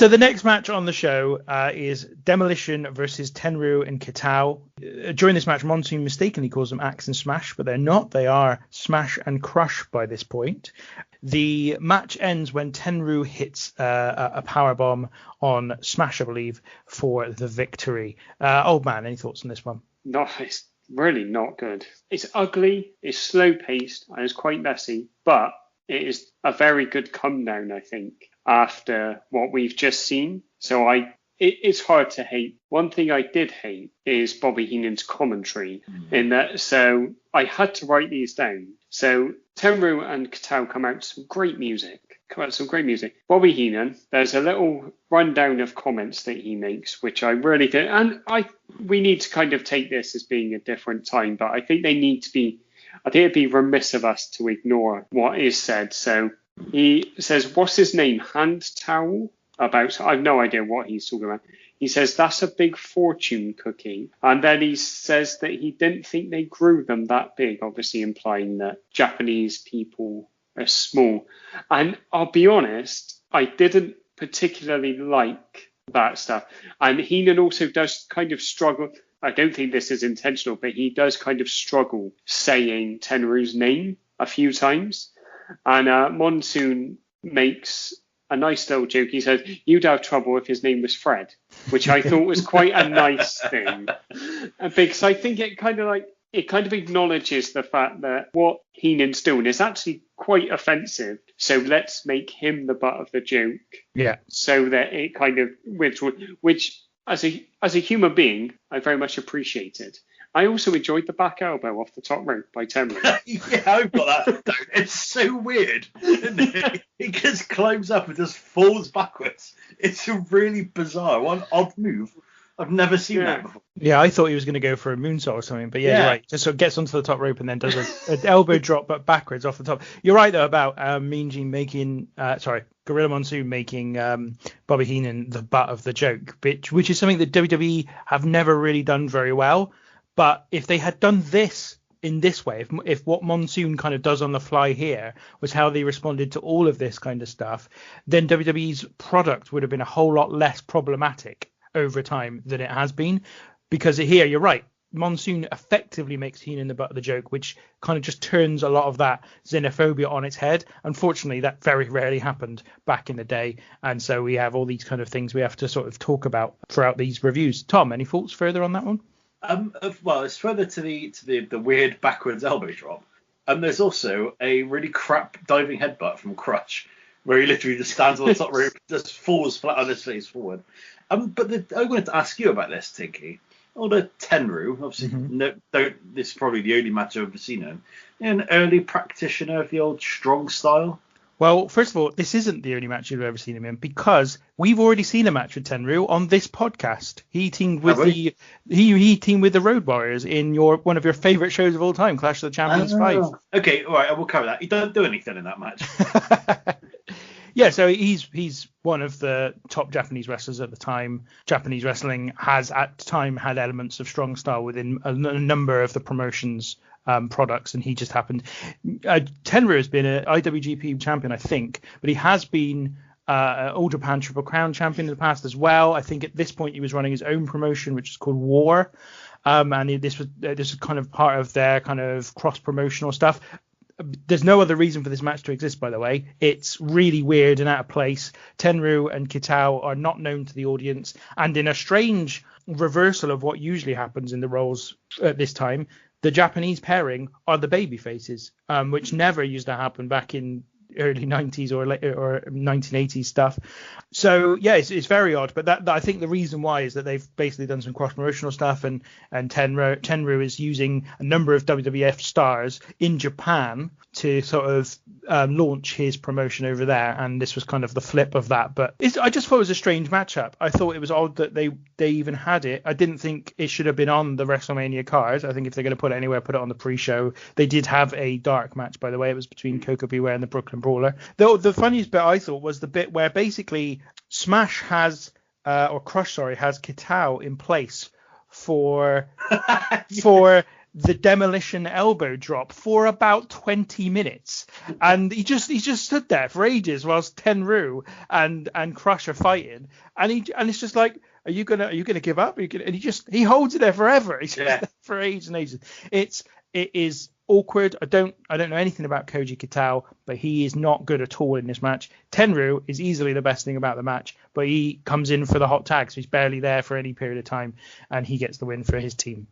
So the next match on the show is Demolition versus Tenryu and Kitao. During this match, Monsoon mistakenly calls them Axe and Smash, but they're not. They are Smash and Crush by this point. The match ends when Tenryu hits a powerbomb on Smash, I believe, for the victory. Old man, any thoughts on this one? No, it's really not good. It's ugly, it's slow-paced, and it's quite messy, but it is a very good come-down, I think, after what we've just seen. So it's hard to hate. One thing I did hate is Bobby Heenan's commentary in that. So I had to write these down. So Tenryu and Kitao come out to some great music. Bobby Heenan, there's a little rundown of comments that he makes, which I really did. And we need to kind of take this as being a different time, but I think it'd be remiss of us to ignore what is said. So he says, what's his name? Hand towel? I have no idea what he's talking about. He says, that's a big fortune cookie. And then he says that he didn't think they grew them that big, obviously implying that Japanese people are small. And I'll be honest, I didn't particularly like that stuff. And Heenan also does kind of struggle. I don't think this is intentional, but he does kind of struggle saying Tenryu's name a few times. And Monsoon makes a nice little joke. He says, you'd have trouble if his name was Fred, which I thought was quite a nice thing. Because I think it kind of acknowledges the fact that what Heenan's doing is actually quite offensive. So let's make him the butt of the joke. Yeah. So that it kind of which as a human being, I very much appreciated. I also enjoyed the back elbow off the top rope by Tenryu. Yeah, I've got that down. It's so weird, isn't it? He just climbs up and just falls backwards. It's a really bizarre, one odd move. I've never seen that before. Yeah, I thought he was going to go for a moonsault or something, but you're right. Just sort of gets onto the top rope and then does an elbow drop, but backwards off the top. You're right though about Mean Gene Gorilla Monsoon making Bobby Heenan the butt of the joke, which is something that WWE have never really done very well. But if they had done this in this way, if what Monsoon kind of does on the fly here was how they responded to all of this kind of stuff, then WWE's product would have been a whole lot less problematic over time than it has been. Because here, you're right, Monsoon effectively makes Heenan the butt of the joke, which kind of just turns a lot of that xenophobia on its head. Unfortunately, that very rarely happened back in the day. And so we have all these kind of things we have to sort of talk about throughout these reviews. Tom, any thoughts further on that one? Well, it's further to the weird backwards elbow drop. There's also a really crap diving headbutt from Crutch, where he literally just stands on the top rope, just falls flat on his face forward. But I wanted to ask you about this, Tinky. Older Tenryu, obviously, this is probably the only match I've ever seen him. An early practitioner of the old strong style. Well, first of all, this isn't the only match you've ever seen him in, because we've already seen a match with Tenryu on this podcast. He teamed with the Road Warriors in one of your favourite shows of all time, Clash of the Champions 5. Okay, all right, I will cover that. He doesn't do anything in that match. Yeah, so he's one of the top Japanese wrestlers at the time. Japanese wrestling has at the time had elements of strong style within a number of the promotions products, and he just happened. Tenryu has been an IWGP champion, I think, but he has been All Japan Triple Crown champion in the past as well. I think at this point he was running his own promotion, which is called War, and this was kind of part of their kind of cross promotional stuff. There's no other reason for this match to exist, by the way. It's really weird and out of place. Tenryu and Kitao are not known to the audience, and in a strange reversal of what usually happens in the roles at this time, the Japanese pairing are the baby faces, which never used to happen back in early 90s or 1980s stuff. So yeah, it's very odd, but that I think the reason why is that they've basically done some cross promotional stuff, and Tenryu is using a number of WWF stars in Japan to sort of launch his promotion over there, and this was kind of the flip of that. But I just thought it was a strange matchup. I thought it was odd that they even had it. I didn't think it should have been on the WrestleMania card. I think if they're going to put it anywhere, put it on the pre-show. They did have a dark match, by the way. It was between Koko Beware and the Brooklyn Brawler. Though the funniest bit I thought was the bit where basically Smash has Crush has Kitao in place for the Demolition elbow drop for about 20 minutes, and he just stood there for ages whilst Tenryu and Crush are fighting, and it's just like, are you gonna give up? And he holds it there forever. He's just there for ages and ages. It is awkward. I don't know anything about Koji Kitao, but he is not good at all in this match. Tenryu is easily the best thing about the match, but he comes in for the hot tag, so he's barely there for any period of time, and he gets the win for his team.